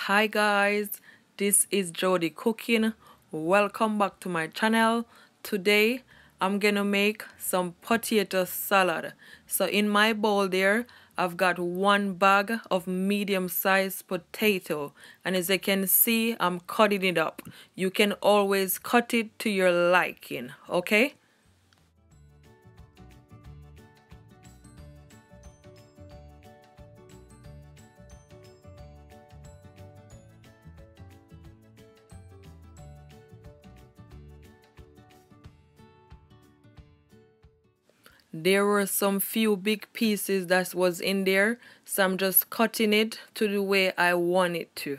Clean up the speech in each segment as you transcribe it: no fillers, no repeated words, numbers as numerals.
Hi guys, this is Jody cooking. Welcome back to my channel. Today I'm gonna make some potato salad. So in my bowl there, I've got one bag of medium-sized potato, and as you can see, I'm cutting it up. You can always cut it to your liking, okay? There were some few big pieces that was in there, so I'm just cutting it to the way I want it to.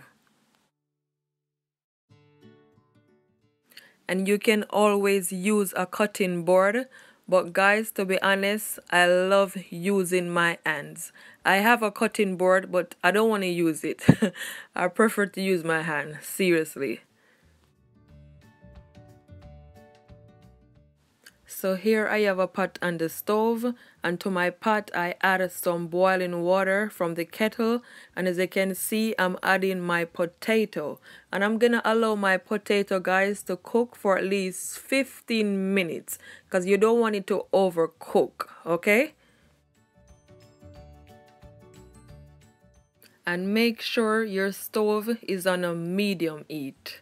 And you can always use a cutting board, but guys, to be honest, I love using my hands. I have a cutting board, but I don't want to use it. I prefer to use my hand, seriously. So here I have a pot on the stove, and to my pot I added some boiling water from the kettle, and as you can see I'm adding my potato, and I'm gonna allow my potato guys to cook for at least 15 minutes because you don't want it to overcook, okay? And make sure your stove is on a medium heat.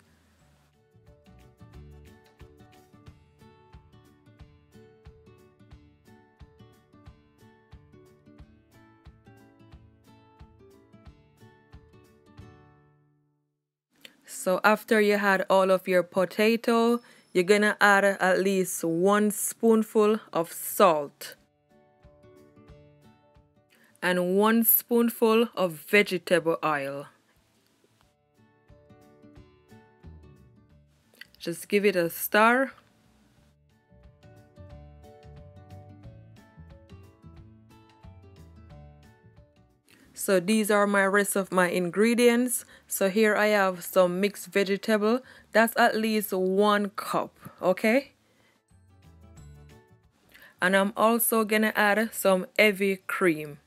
So after you had all of your potato, you're gonna add at least 1 spoonful of salt and 1 spoonful of vegetable oil. Just give it a stir. So these are my rest of my ingredients. So here I have some mixed vegetable. That's at least 1 cup, okay? And I'm also gonna add some heavy cream.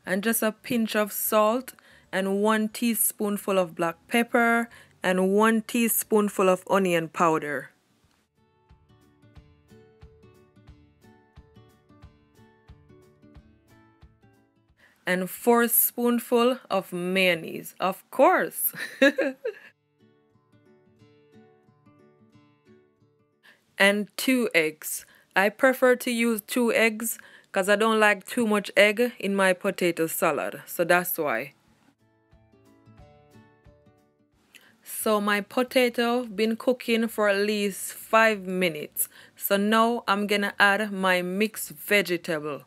And just a pinch of salt and 1 teaspoonful of black pepper and 1 teaspoonful of onion powder. And 4 spoonful of mayonnaise, of course. And 2 eggs. I prefer to use 2 eggs because I don't like too much egg in my potato salad, so that's why. So my potato been cooking for at least 5 minutes. So now I'm gonna add my mixed vegetable.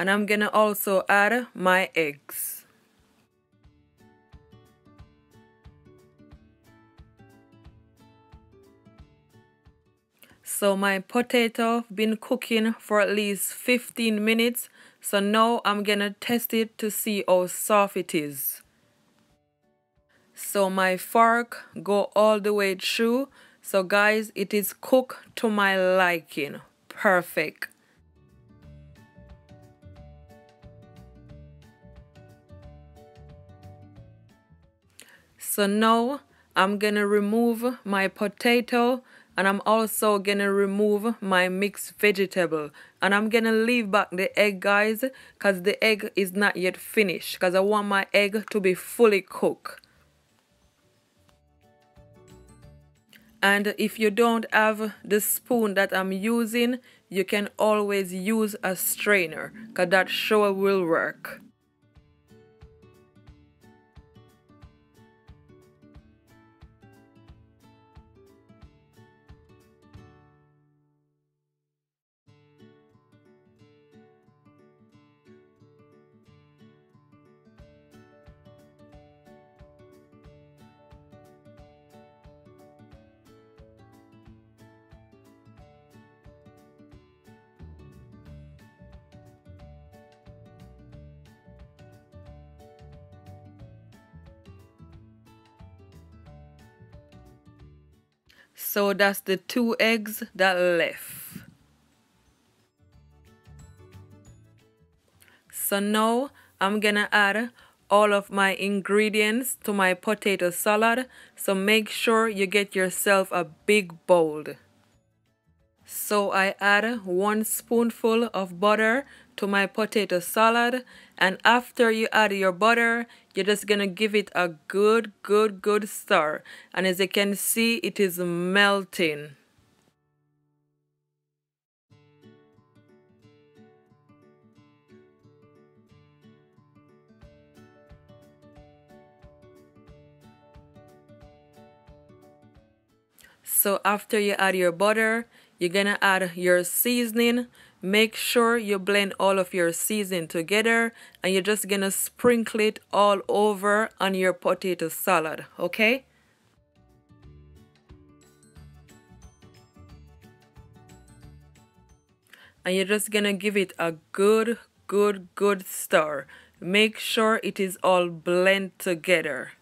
And I'm gonna also add my eggs. So my potato been cooking for at least 15 minutes. So now I'm gonna test it to see how soft it is. So my fork go all the way through. So guys, it is cooked to my liking. Perfect. So now I'm gonna remove my potato, and I'm also gonna remove my mixed vegetable, and I'm gonna leave back the egg guys because the egg is not yet finished because I want my egg to be fully cooked. And if you don't have the spoon that I'm using, you can always use a strainer because that sure will work. So that's the 2 eggs that left. So now I'm gonna add all of my ingredients to my potato salad. So make sure you get yourself a big bowl. So I add 1 spoonful of butter to my potato salad, and after you add your butter, you're just gonna give it a good stir, and as you can see, it is melting. So after you add your butter, you're gonna add your seasoning. Make sure you blend all of your seasoning together, and you're just gonna sprinkle it all over on your potato salad, okay? And you're just gonna give it a good stir. Make sure it is all blend together.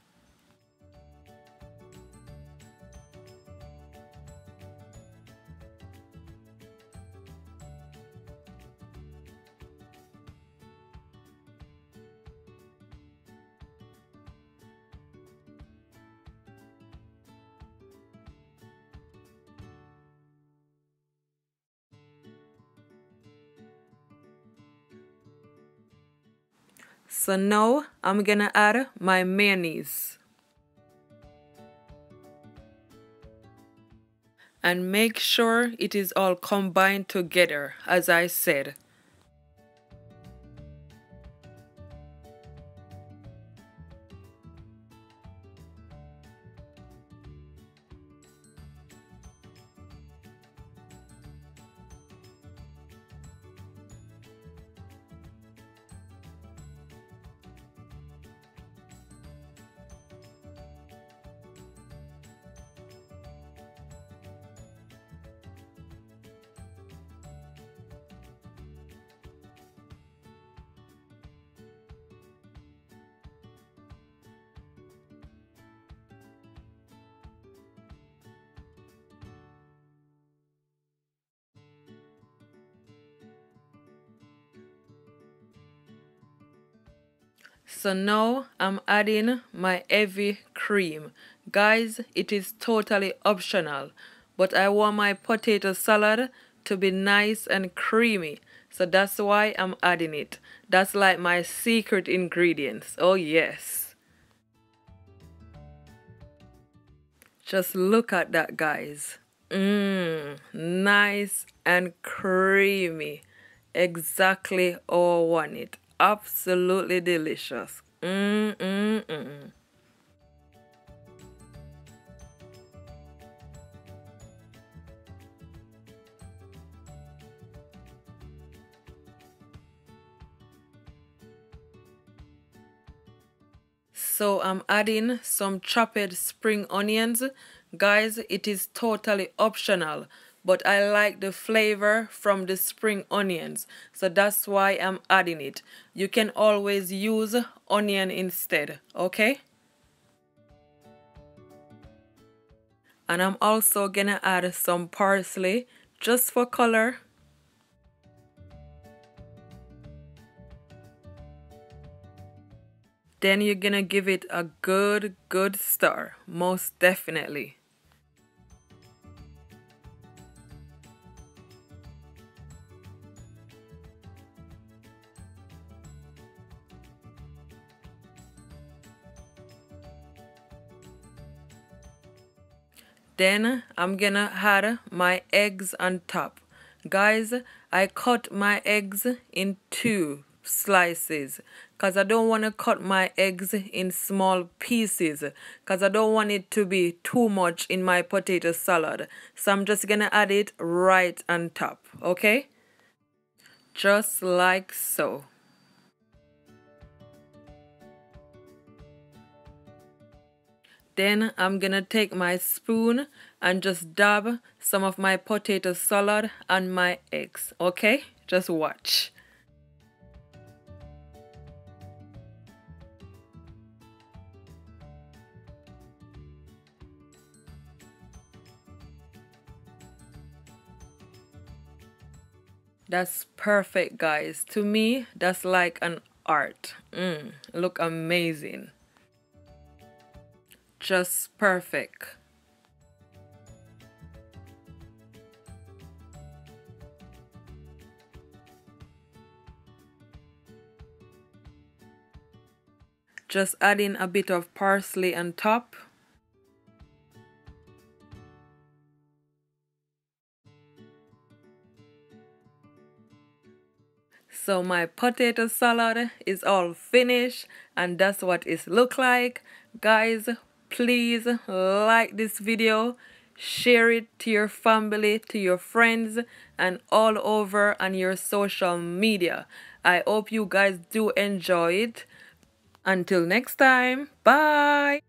So now I'm gonna add my mayonnaise. And make sure it is all combined together, as I said. So now I'm adding my heavy cream. Guys, it is totally optional, but I want my potato salad to be nice and creamy. So that's why I'm adding it. That's like my secret ingredients. Oh yes. Just look at that, guys. Nice and creamy. Exactly how I want it. Absolutely delicious. So I'm adding some chopped spring onions. Guys, it is totally optional, but I like the flavor from the spring onions. So that's why I'm adding it. You can always use onion instead, okay? And I'm also gonna add some parsley just for color. Then you're gonna give it a good stir, most definitely. Then I'm gonna add my eggs on top. Guys, I cut my eggs in 2 slices because I don't want to cut my eggs in small pieces because I don't want it to be too much in my potato salad. So I'm just gonna add it right on top, okay? Just like so. Then I'm gonna take my spoon and just dab some of my potato salad on my eggs, okay? Just watch. That's perfect, guys. To me, that's like an art. Look amazing. Just perfect. Just add in a bit of parsley on top. So my potato salad is all finished, and that's what it look like. Guys, please like this video, share it to your family, to your friends, and all over on your social media. I hope you guys do enjoy it. Until next time, bye.